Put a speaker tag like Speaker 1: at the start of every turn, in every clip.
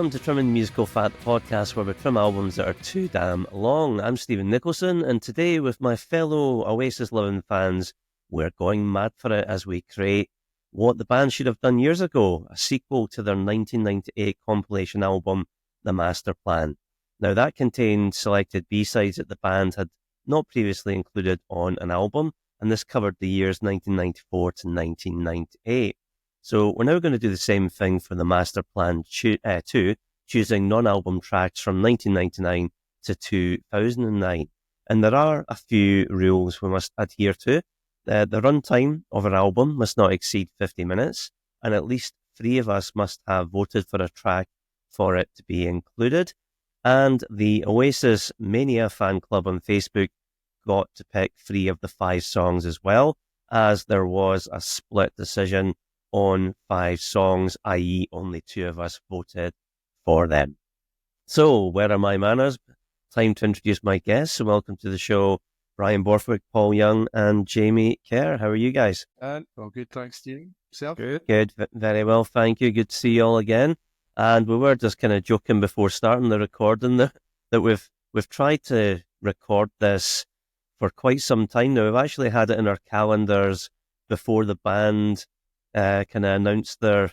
Speaker 1: Welcome to Trimming Musical Fat, the podcast where we trim albums that are too damn long. I'm Stephen Nicholson, and today with my fellow Oasis loving fans, we're going mad for it as we create what the band should have done years ago, a sequel to their 1998 compilation album, The Masterplan. Now that contained selected B-sides that the band had not previously included on an album, and this covered the years 1994 to 1998. So we're now going to do the same thing for the Masterplan 2, choosing non-album tracks from 1999 to 2009. And there are a few rules we must adhere to. The runtime of an album must not exceed 50 minutes, and at least 3 of us must have voted for a track for it to be included. And the Oasis Mania fan club on Facebook got to pick 3 of the 5 songs as well, as there was a split decision on 5 songs, i.e. only 2 of us voted for them. So, where are my manners? Time to introduce my guests. So welcome to the show, Bryan Borthwick, Paul Young, and Jamie Kerr. How are you guys?
Speaker 2: Well, good, thanks, Steve. Yourself?
Speaker 1: Good, very well, thank you. Good to see you all again. And we were just kind of joking before starting the recording that we've tried to record this for quite some time now. We've actually had it in our calendars before the band kind of announced they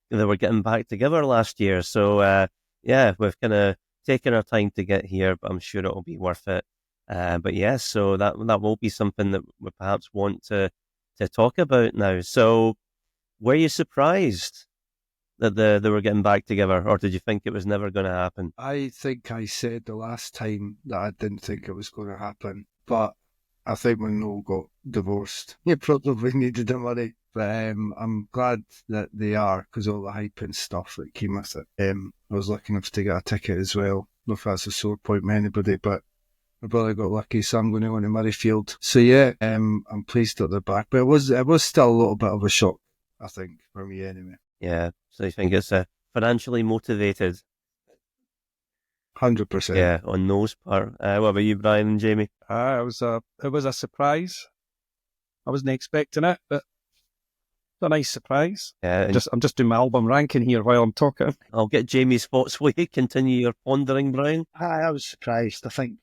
Speaker 1: were getting back together last year. So yeah, we've kind of taken our time to get here, but I'm sure it'll be worth it. But yes, so that will be something that we perhaps want to talk about now. So were you surprised that they were getting back together, or did you think it was never going to happen?
Speaker 2: I think I said the last time that I didn't think it was going to happen, but I think when Noel got divorced, he probably needed the money. But I'm glad that they are, because all the hype and stuff that came with it. I was lucky enough to get a ticket as well. I don't know if that's a sore point with anybody, but my brother got lucky, so I'm going to go to Murrayfield. So yeah, I'm pleased that they're back. But it was still a little bit of a shock, I think, for me anyway.
Speaker 1: Yeah, so you think it's financially motivated?
Speaker 2: 100%.
Speaker 1: Yeah, on Noel's part. What about you, Bryan and Jamie?
Speaker 3: It was a surprise. I wasn't expecting it, but it's a nice surprise.
Speaker 1: Yeah,
Speaker 3: I'm just doing my album ranking here while I'm talking.
Speaker 1: I'll get Jamie's thoughts while you continue your pondering, Bryan.
Speaker 4: I was surprised. I think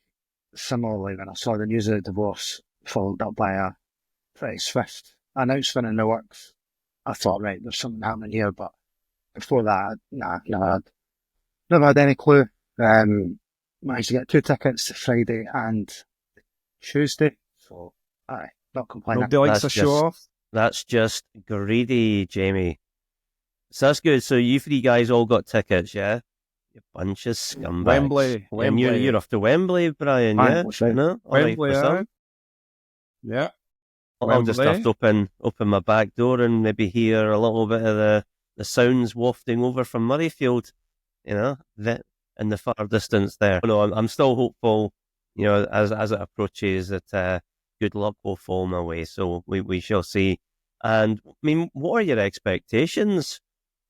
Speaker 4: similarly when I saw the news of the divorce, followed up by a pretty swift announcement in the works, I thought, right, there's something happening here. But before that, I'd never had any clue. Managed to get 2 tickets to Friday and Tuesday, so not complaining.
Speaker 3: Nobody likes a show off.
Speaker 1: That's just greedy, Jamie. So that's good. So you 3 guys all got tickets, yeah? You bunch of scumbags.
Speaker 3: Wembley.
Speaker 1: And you're off to Wembley, Bryan, yeah?
Speaker 4: Right.
Speaker 1: No?
Speaker 3: Wembley,
Speaker 1: right,
Speaker 3: yeah.
Speaker 1: I'll just have to open my back door and maybe hear a little bit of the sounds wafting over from Murrayfield, in the far distance there. No, I'm still hopeful, as it approaches, that good luck will fall my way. So we shall see. And I mean, what are your expectations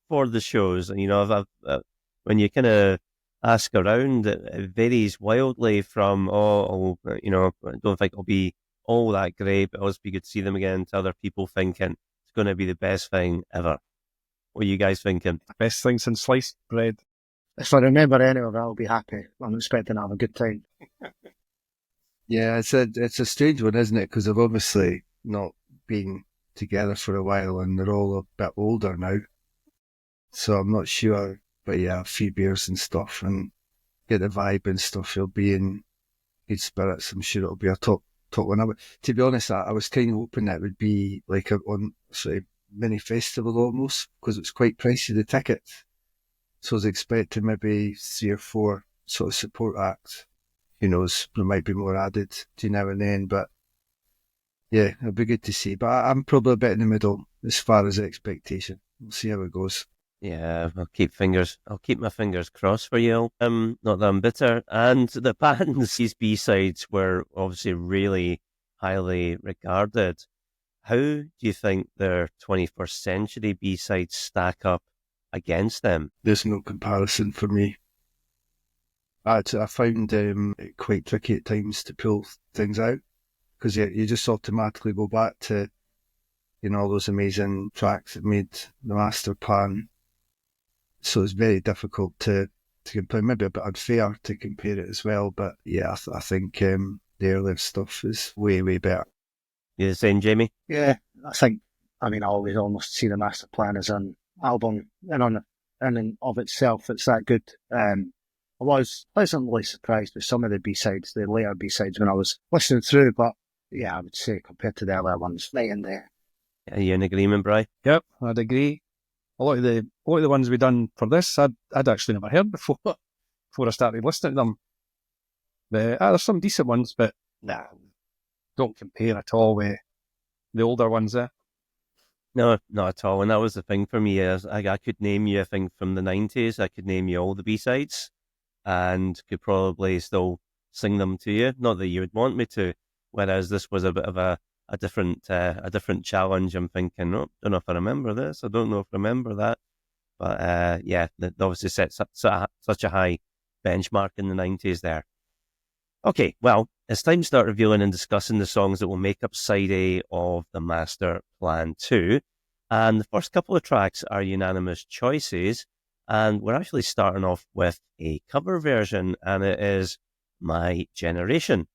Speaker 1: for the shows? When you kind of ask around, it varies wildly from, I don't think it'll be all that great, but it'll just be good to see them again, to other people thinking it's going to be the best thing ever. What are you guys thinking?
Speaker 3: Best thing since sliced bread.
Speaker 4: If I remember any of it, I'll be happy. I'm expecting to have a good time.
Speaker 2: Yeah, it's a strange one, isn't it? Because they've obviously not been together for a while, and they're all a bit older now. So I'm not sure, but yeah, a few beers and stuff, and get the vibe and stuff. He'll be in good spirits. I'm sure it'll be a top one. To be honest, I was kind of hoping that it would be like a mini festival almost, because it's quite pricey, the tickets. So I was expecting maybe 3 or 4 sort of support acts. Who knows, there might be more added to now and then, but yeah, it'll be good to see. But I'm probably a bit in the middle as far as the expectation. We'll see how it goes.
Speaker 1: Yeah, I'll keep my fingers crossed for you. Not that I'm bitter. And the band's these B-sides were obviously really highly regarded. How do you think their 21st century B-sides stack up against them?
Speaker 2: There's no comparison for me. I found it quite tricky at times to pull things out, because you just automatically go back to, all those amazing tracks that made the Masterplan So it's very difficult to compare. Maybe a bit unfair to compare it as well. But yeah, I think the earlier stuff is way, way better.
Speaker 1: You the same, Jamie?
Speaker 4: Yeah, I always almost see the Masterplan as an album in and of itself, it's that good. I was pleasantly surprised with some of the B-sides, the later B-sides when I was listening through, but yeah, I would say compared to the earlier ones, night and day.
Speaker 1: Are you in agreement, Bri?
Speaker 3: Yep, I'd agree. A lot of the ones we've done for this, I'd actually never heard before I started listening to them. But, there's some decent ones, but nah, don't compare at all with the older ones there.
Speaker 1: No, not at all. And that was the thing for me, is I could name you a thing from the 90s. I could name you all the B-sides and could probably still sing them to you. Not that you would want me to. Whereas this was a bit of a different challenge. I'm thinking, oh, don't know if I remember this. I don't know if I remember that. But yeah, that obviously set such a high benchmark in the 90s there. Okay, well, it's time to start reviewing and discussing the songs that will make up side A of the Master Plan 2. And the first couple of tracks are unanimous choices. And we're actually starting off with a cover version, and it is My Generation.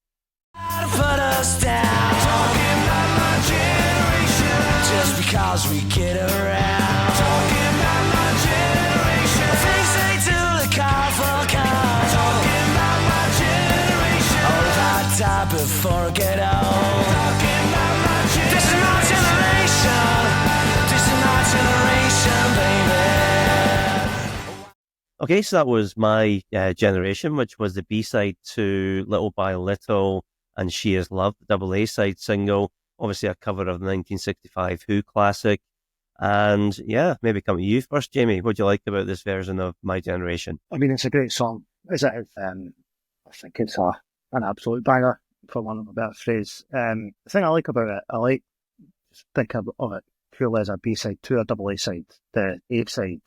Speaker 5: Put us down, talking about my generation, just because we get around, talking about my generation, things they do the car for car, talking about my generation, all that time before I get old, talking about my generation, this is my generation, this is my generation, baby.
Speaker 1: Okay, so that was My Generation, which was the B-side to Little by Little and She Is Love, the double A-side single, obviously a cover of the 1965 Who classic. And yeah, maybe come to you first, Jamie. What do you like about this version of My Generation?
Speaker 4: It's a great song. I think it's an absolute banger, for want of a better phrase. The thing I like about it, think of it purely as a B-side to a double A-side. The A-side,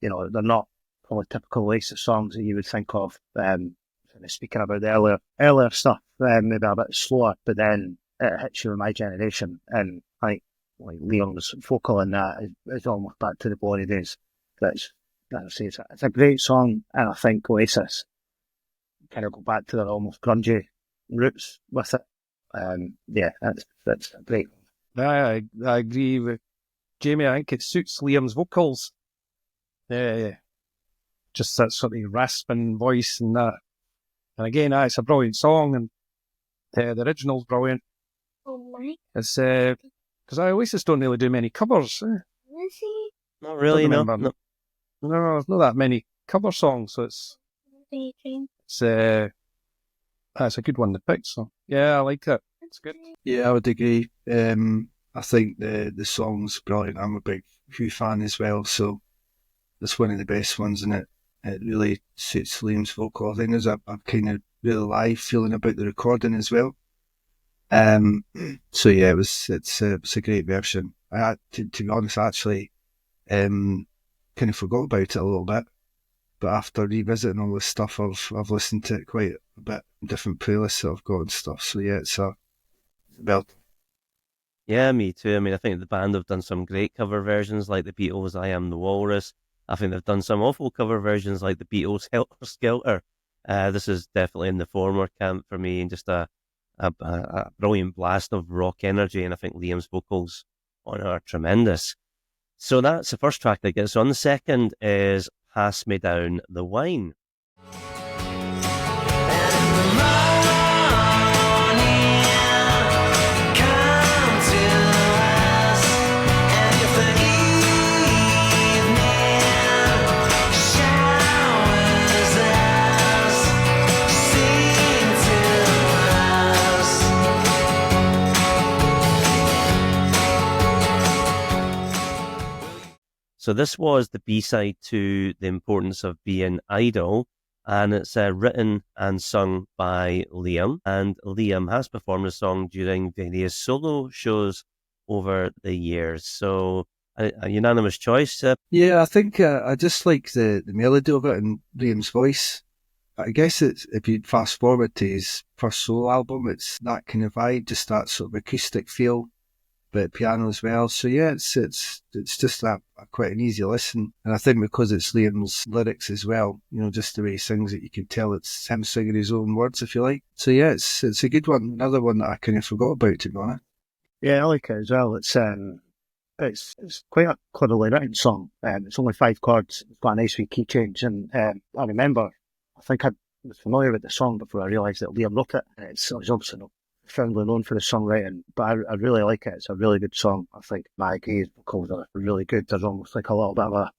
Speaker 4: they're not probably typical Oasis songs that you would think of. Speaking about the earlier stuff, maybe a bit slower, but then it hits you with My Generation, and like Liam's vocal in that is almost back to the glory days. It's a great song, and I think Oasis kind of go back to their almost grungy roots with it. Yeah, that's a great one.
Speaker 3: I agree with Jamie. I think it suits Liam's vocals. Just that sort of rasping voice and that. And again, it's a brilliant song, and the original's brilliant. It's because I Oasis don't really do many covers.
Speaker 1: Not really, no.
Speaker 3: No, there's not that many cover songs, so it's a good one to pick. So yeah, I like it. It's good.
Speaker 2: Yeah, I would agree. I think the song's brilliant. I'm a big Who fan as well, so it's one of the best ones, and it really suits Liam's vocal. I think there's a kind of really live feeling about the recording as well. So yeah, it's a great version. To be honest, I actually kind of forgot about it a little bit, but after revisiting all this stuff, I've listened to it quite a bit, different playlists that I've got and stuff. So yeah, it's a belt.
Speaker 1: Yeah, me too. I think the band have done some great cover versions, like the Beatles' I Am the Walrus. I think they've done some awful cover versions like the Beatles' Helter Skelter. This is definitely in the former camp for me, and just a brilliant blast of rock energy, and I think Liam's vocals on it are tremendous. So that's the first track that gets on. The second is Pass Me Down the Wine. So this was the B-side to The Importance of Being Idle, and it's written and sung by Liam, and Liam has performed the song during various solo shows over the years. So a unanimous choice.
Speaker 2: Yeah, I think I just like the melody of it and Liam's voice. I guess it's, if you fast forward to his first solo album, it's that kind of vibe, just that sort of acoustic feel. bit of piano as well. So yeah, it's just quite an easy listen. And I think because it's Liam's lyrics as well, just the way he sings it, you can tell it's him singing his own words, if you like. So yeah, it's a good one. Another one that I kind of forgot about, to be honest.
Speaker 4: Yeah, I like it as well. It's quite a cleverly written song. It's only 5 chords. It's got a nice wee key change. And I remember, I think I was familiar with the song before I realised that Liam wrote it. It's obviously not firmly known for the songwriting, but I really like it. It's a really good song. I think Maggie's vocals are really good. There's almost like a little bit of a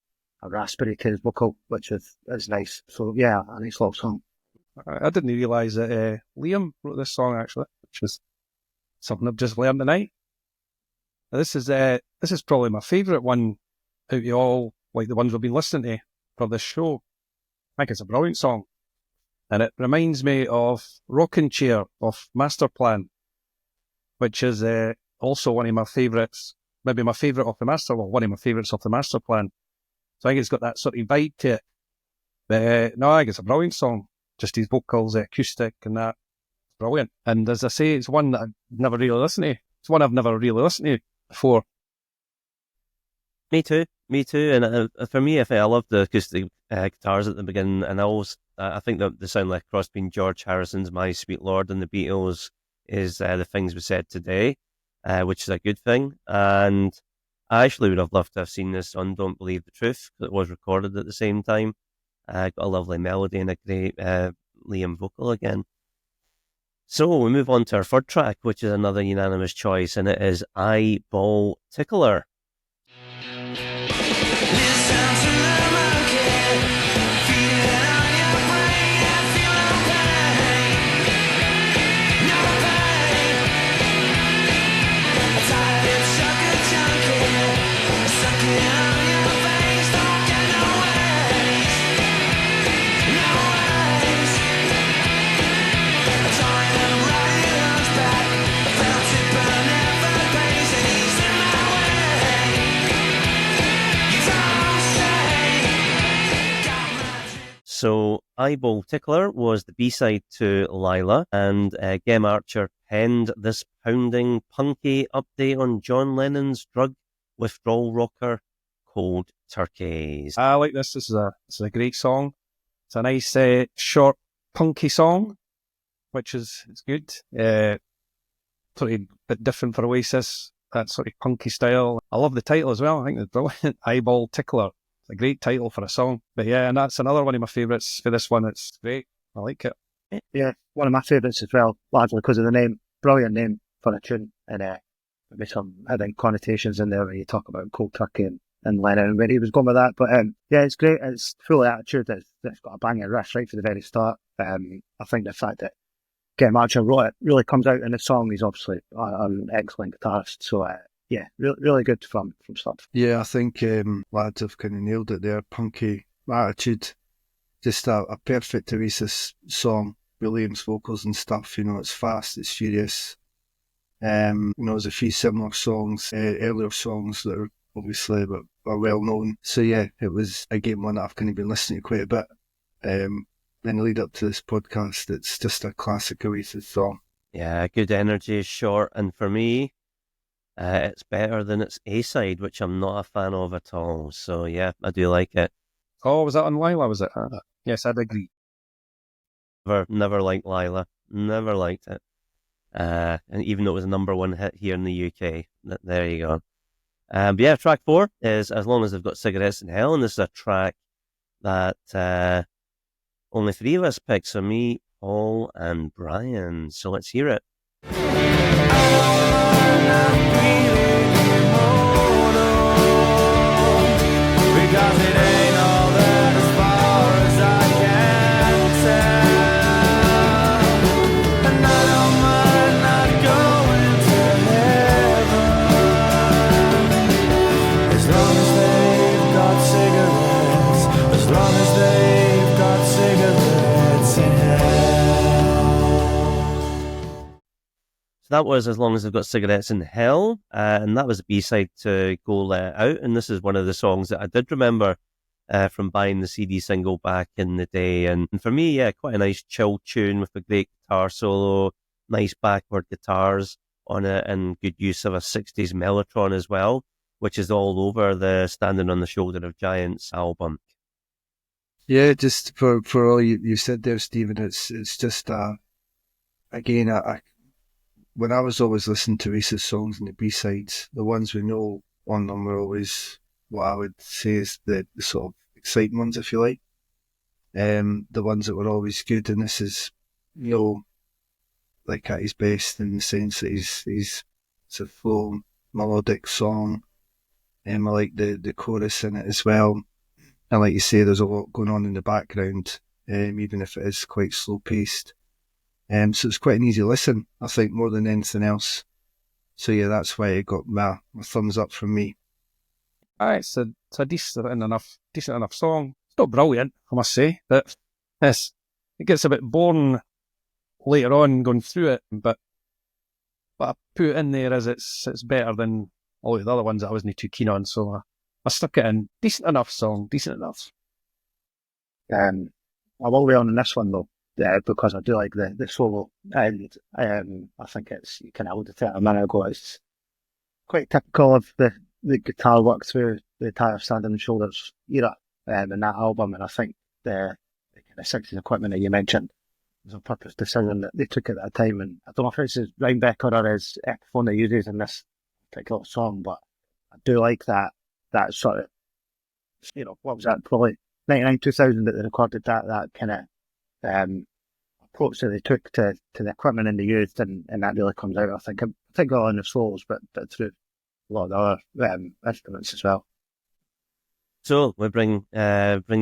Speaker 4: raspberry to his vocal, which is nice. So yeah, a nice little song.
Speaker 3: I didn't realise that Liam wrote this song, actually, which is something I've just learned tonight. Now, this is probably my favourite one out of all, like the ones we've been listening to for this show. I think it's a brilliant song. And it reminds me of Rocking Chair of Masterplan, which is also one of my favourites, maybe my favourite of the one of my favourites of the Masterplan. So I think it's got that sort of vibe to it. But no, I think it's a brilliant song. Just his vocals, acoustic and that. It's brilliant. And as I say, it's one that I've never really listened to. It's one I've never really listened to before.
Speaker 1: Me too. And for me, I love the acoustic guitars at the beginning, and I think that they sound like a cross between George Harrison's "My Sweet Lord" and the Beatles is The Things We Said Today, which is a good thing. And I actually would have loved to have seen this on "Don't Believe the Truth," because it was recorded at the same time. Got a lovely melody and a great Liam vocal again. So we move on to our third track, which is another unanimous choice, and it is Eyeball Tickler. So Eyeball Tickler was the B-side to Lila, and Gem Archer penned this pounding, punky update on John Lennon's drug withdrawal rocker, Cold Turkeys.
Speaker 3: I like this. This is a great song. It's a nice, short, punky song, which is good. Sort of a bit different for Oasis, that sort of punky style. I love the title as well. I think it's brilliant. Eyeball Tickler. It's a great title for a song. But yeah, and that's another one of my favourites for this one. It's great. I like it.
Speaker 4: Yeah, one of my favourites as well, largely because of the name. Brilliant name for a tune. And maybe some hidden connotations in there when you talk about Cold Turkey and Lennon and where he was going with that. But yeah, it's great. It's full of attitude. It's got a banging riff right from the very start. I think the fact that Gem Archer wrote it really comes out in the song. He's obviously an excellent guitarist. So yeah, really good from start.
Speaker 2: Yeah, I think lads have kind of nailed it there. Punky attitude, just a perfect Oasis song. Williams vocals and stuff. It's fast, it's furious. There's a few similar songs, earlier songs that are obviously but are well known. So yeah, it was again one that I've kind of been listening to quite a bit. In the lead up to this podcast, it's just a classic Oasis song.
Speaker 1: Yeah, good energy, short, and for me, it's better than its A-side, which I'm not a fan of at all. So yeah, I do like it.
Speaker 3: Oh, was that on Lila, was it? Yes, I'd agree.
Speaker 1: Never liked Lila. Never liked it. And even though it was a #1 hit here in the UK. There you go. But yeah, track 4 is As Long As They've Got Cigarettes in Hell, and this is a track that only 3 of us picked, so me, Paul, and Brian. So let's hear it.
Speaker 5: Because it ain't all that as far as I can tell. And I don't mind not going to heaven, as long as they've got cigarettes, as long as they've got cigarettes in hell.
Speaker 1: So that was As Long As They've Got Cigarettes in Hell, and that was a B-side to Go Let It Out, and this is one of the songs that I did remember from buying the CD single back in the day, and for me, yeah, quite a nice chill tune with a great guitar solo, nice backward guitars, on it, and good use of a 60s mellotron as well, which is all over the Standing on the Shoulder of Giants album.
Speaker 2: Yeah, just for all you said there, Stephen, it's just, again, when I was always listening to Oasis songs and the B-sides, the ones we know on them were always what I would say is the sort of exciting ones, if you like. The ones that were always good, and this is, like at his best in the sense that it's a full melodic song. I like the chorus in it as well. And like you say, there's a lot going on in the background, even if it is quite slow paced. So it's quite an easy listen, I think, more than anything else. So yeah, that's why it got my thumbs up from me.
Speaker 3: It's a decent enough song. It's not brilliant, I must say, but it gets a bit boring later on going through it. But I put it in there as it's better than all the other ones that I wasn't too keen on. So I stuck it in. Decent enough song, decent enough.
Speaker 4: I will be on this one though, because I do like the solo, and I think you can hold it a minute ago. It's quite typical of the guitar work through the entire Standing on the Shoulders era in that album, and I think the kind of 60s equipment that you mentioned was a purpose decision that they took at that time, and I don't know if it's his Rhinebecker or his Epiphone that uses in this particular song, but I do like that sort of, what was that, probably 99, 2000 that they recorded that kind of approach that they took to the equipment and they used, and that really comes out, I think, particularly on the solos, but through a lot of the other instruments as well.
Speaker 1: So we brings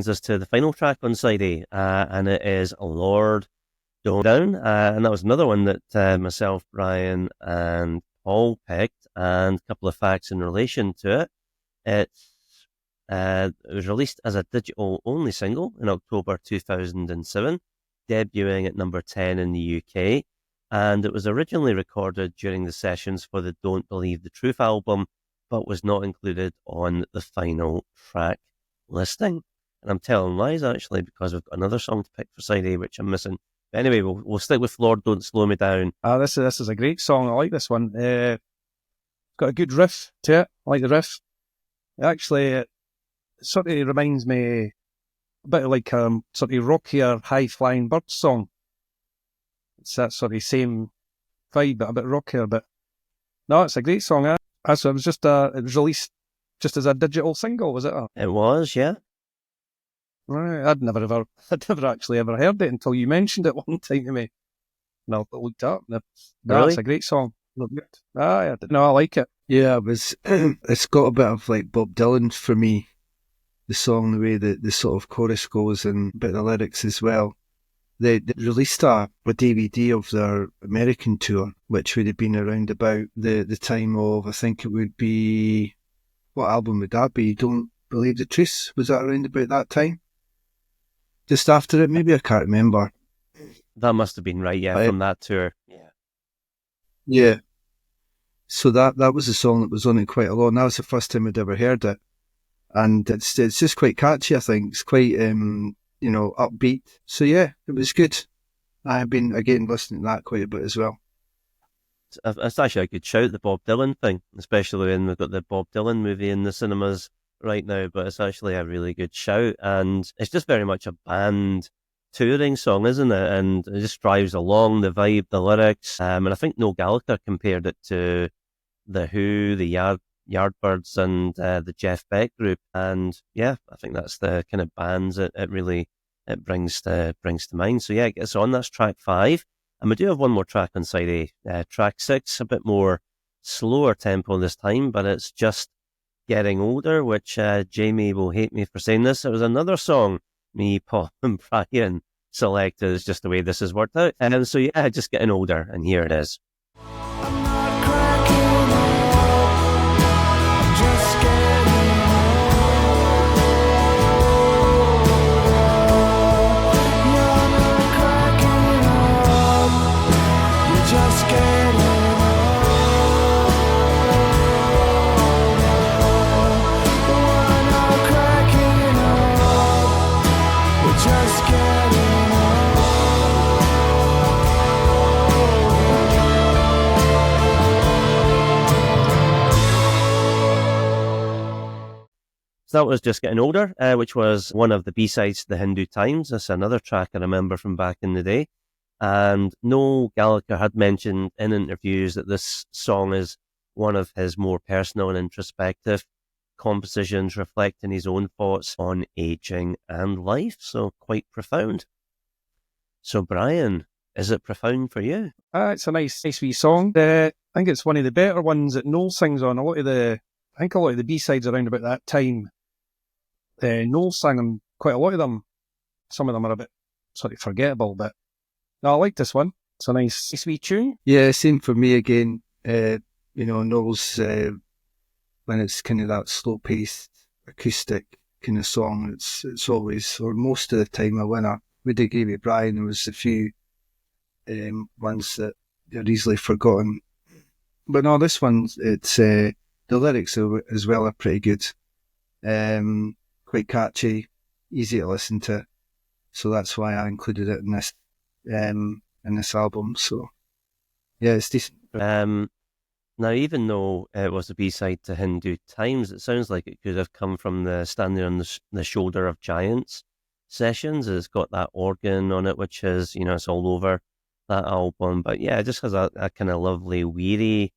Speaker 1: us to the final track on side A, and it is Lord Don't Down, and that was another one that myself, Brian, and Paul picked, and a couple of facts in relation to it. It was released as a digital-only single in October 2007, debuting at number 10 in the UK, and it was originally recorded during the sessions for the Don't Believe the Truth album, but was not included on the final track listing. And I'm telling lies, actually, because we've got another song to pick for side A, which I'm missing. But anyway, we'll stick with Lord Don't Slow Me Down.
Speaker 3: This is a great song. I like this one. Got a good riff to it. I like the riff. Actually, it sort of reminds me a bit of like sort of rockier, high-flying bird song. It's that sort of same vibe, but a bit rockier. But no, it's a great song. So it was it was released just as a digital single, was it?
Speaker 1: It was, yeah.
Speaker 3: Right, I'd never actually ever heard it until you mentioned it one time to me. And I looked up.
Speaker 1: Really?
Speaker 3: It's a great song. I like it.
Speaker 2: Yeah, it's got a bit of like Bob Dylan for me, the song, the way that the sort of chorus goes and a bit of the lyrics as well. They released a DVD of their American tour, which would have been around about the time of, I think it would be, what album would that be? Don't Believe the Truth? Was that around about that time? Just after it, maybe, I can't remember.
Speaker 1: That must have been right, yeah, from that tour.
Speaker 2: Yeah. So that was a song that was on it quite a lot, and that was the first time I'd ever heard it. And it's just quite catchy, I think. It's quite, upbeat. So yeah, it was good. I've been, again, listening to that quite a bit as well.
Speaker 1: It's actually a good shout, the Bob Dylan thing, especially when we've got the Bob Dylan movie in the cinemas right now, but it's actually a really good shout, and it's just very much a band touring song, isn't it? And it just drives along, the vibe, the lyrics, and I think Noel Gallagher compared it to The Who, the Yardbirds, and the Jeff Beck group, and yeah, I think that's the kind of bands it really brings to mind. So yeah, it gets on. That's track 5, and we do have one more track on side A, track 6, a bit more slower tempo this time, but it's Just Getting Older, which Jamie will hate me for saying this. It was another song me, Paul, and Brian selected. It's just the way this has worked out. And so yeah, Just Getting Older, and here it is. So that was Just Getting Older, which was one of the B-sides to the Hindu Times. That's another track I remember from back in the day. And Noel Gallagher had mentioned in interviews that this song is one of his more personal and introspective compositions, reflecting his own thoughts on aging and life. So quite profound. So Brian, is it profound for you?
Speaker 3: It's a nice wee song. I think it's one of the better ones that Noel sings on. A lot of the B-sides around about that time, Noel sang them, quite a lot of them. Some of them are a bit sort of forgettable, but no, I like this one. It's a nice wee tune.
Speaker 2: Yeah, same for me again. Noel's, when it's kind of that slow-paced, acoustic kind of song, it's always, or most of the time, a winner. Would agree with Brian, there was a few ones that are easily forgotten. But no, this one, it's the lyrics as well are pretty good. Quite catchy, easy to listen to. So that's why I included it in this album. So yeah, it's decent.
Speaker 1: Now, even though it was a B-side to Hindu Times, it sounds like it could have come from the Standing on the Shoulder of Giants sessions. It's got that organ on it, which is, it's all over that album. But yeah, it just has a kind of lovely, weary,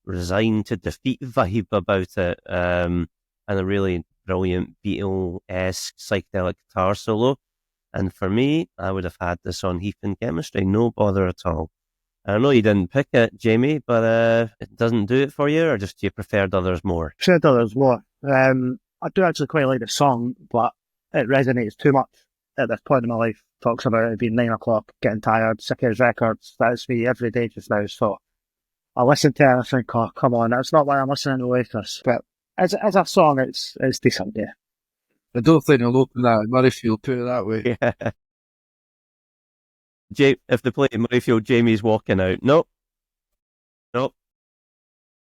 Speaker 1: resigned to defeat vibe about it, and a really brilliant Beatle-esque psychedelic guitar solo. And for me, I would have had this on Heath and Chemistry, no bother at all. I know you didn't pick it, Jamie, but it doesn't do it for you, or just you preferred others more?
Speaker 4: Preferred others more. I do actually quite like the song, but it resonates too much at this point in my life. Talks about it being 9 o'clock, getting tired, sick of his records. That's me every day just now. So I listen to it and I think, oh, come on, that's not why I'm listening to Oasis. But as a song, it's decent, yeah.
Speaker 2: I don't think I'll open that at Murrayfield, put it that way.
Speaker 1: Yeah. If they play at Murrayfield, Jamie's walking out. Nope.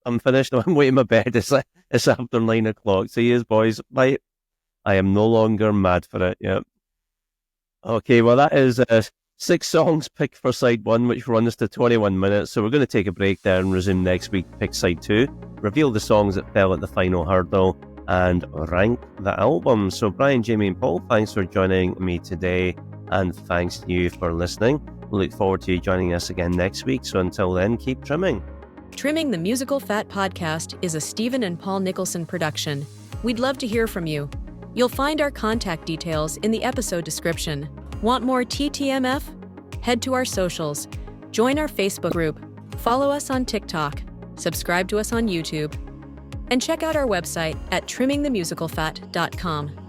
Speaker 1: I'm finished. I'm waiting in my bed. It's after 9 o'clock. See you, boys. Bye. I am no longer mad for it. Yep. Okay, well, that is 6 songs picked for side 1, which runs to 21 minutes. So we're going to take a break there and resume next week, pick side 2, reveal the songs that fell at the final hurdle, and rank the album. So Brian, Jamie and Paul, thanks for joining me today, and thanks to you for listening. We look forward to you joining us again next week. So until then, keep trimming.
Speaker 6: Trimming the Musical Fat podcast is a Stephen and Paul Nicholson production. We'd love to hear from you. You'll find our contact details in the episode description. Want more TTMF? Head to our socials. Join our Facebook group. Follow us on TikTok. Subscribe to us on YouTube. And check out our website at trimmingthemusicalfat.com.